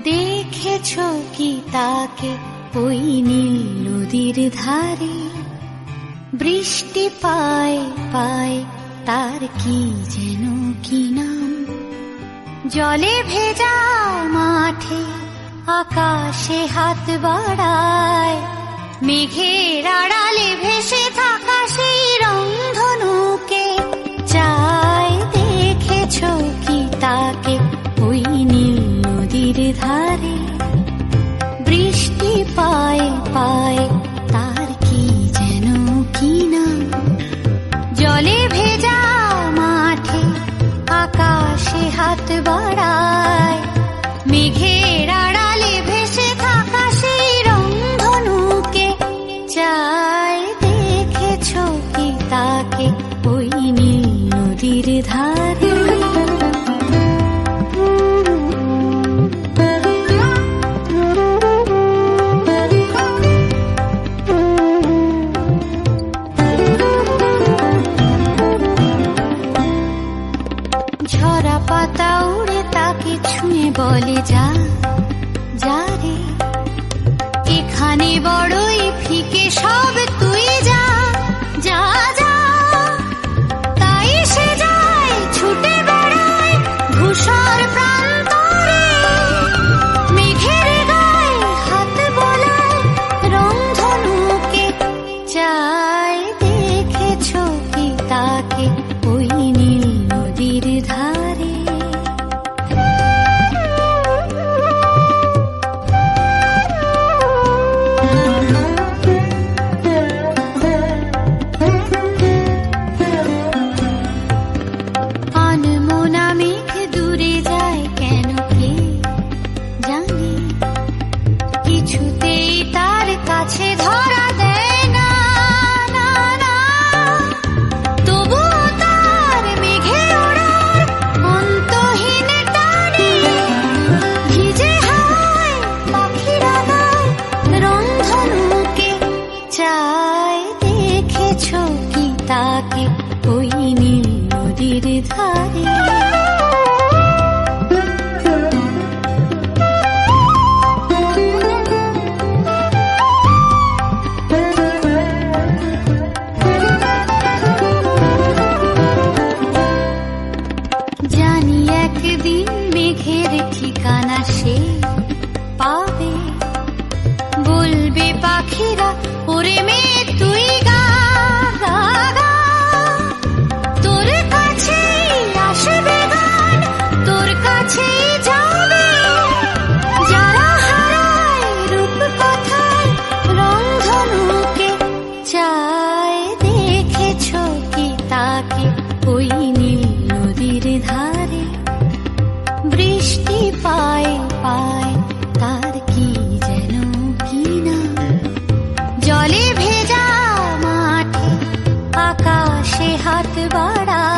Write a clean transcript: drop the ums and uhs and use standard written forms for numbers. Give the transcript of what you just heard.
দেখেছো কি তাকে ওই নীল নদীর ধারে? বৃষ্টি পায় পায় তার কি যেন কি নাম। জলে ভেজা মাঠে আকাশে হাত বাড়ায়, মেঘের আড়ালে ভেসে থাকা সেই রংধনুকে চায়। দেখেছো কি তাকে ওই নীল নদীর ধারে? বৃষ্টি পায় পায় তার কি যেন কি নাম। জলে ভেজা মাঠে আকাশে হাত বাড়ায়, মেঘের আড়ালে ভেসে থাকা সেই রংধনুকে চায়। দেখেছো কি তাকে ওই নীল নদীর ধারে? ঝরা পাতা উড়ে তাকে ছুঁয়ে বলে যা যা রে, এখানে বড়ই ফিকে সব, তুই যা যা যা। তাই সে যায় ছুটে বেড়ায় ধূসর প্রান্তরে, মেঘের গায়ে হাত বোলায় রংধনুকে চায়। দেখেছো কি তাকে ওই নীল নদীর ধারে? আনমনা মেঘ দূরে যায় কেন কে জানে, কিছুতেই তার কাছে ধরা দেয় না না না। তবুও তার মেঘে ওড়ার অন্তহীন টানে, ভিজে হাওয়ায় পাখিরা গায় রংধনুকে চায়। দেখেছো কি তাকে ওই নীল নদীর ধারে? জানি একদিন মেঘের ঠিকানা সে পাবে, বলবে পাখিরা ওরে মেয়ে তুই গা গা গা। তোর কাছেই আসবে গান, তোর কাছেই যাবে, যারা হারায় রূপ কথায় রংধনুকে চায়। দেখেছো কি তাকে ওই নীল নদীর ধারে? বৃষ্টি পায় পায় তার কি যেন কি নাম। জলে ভেজা মাঠে আকাশে হাত বাড়ায়,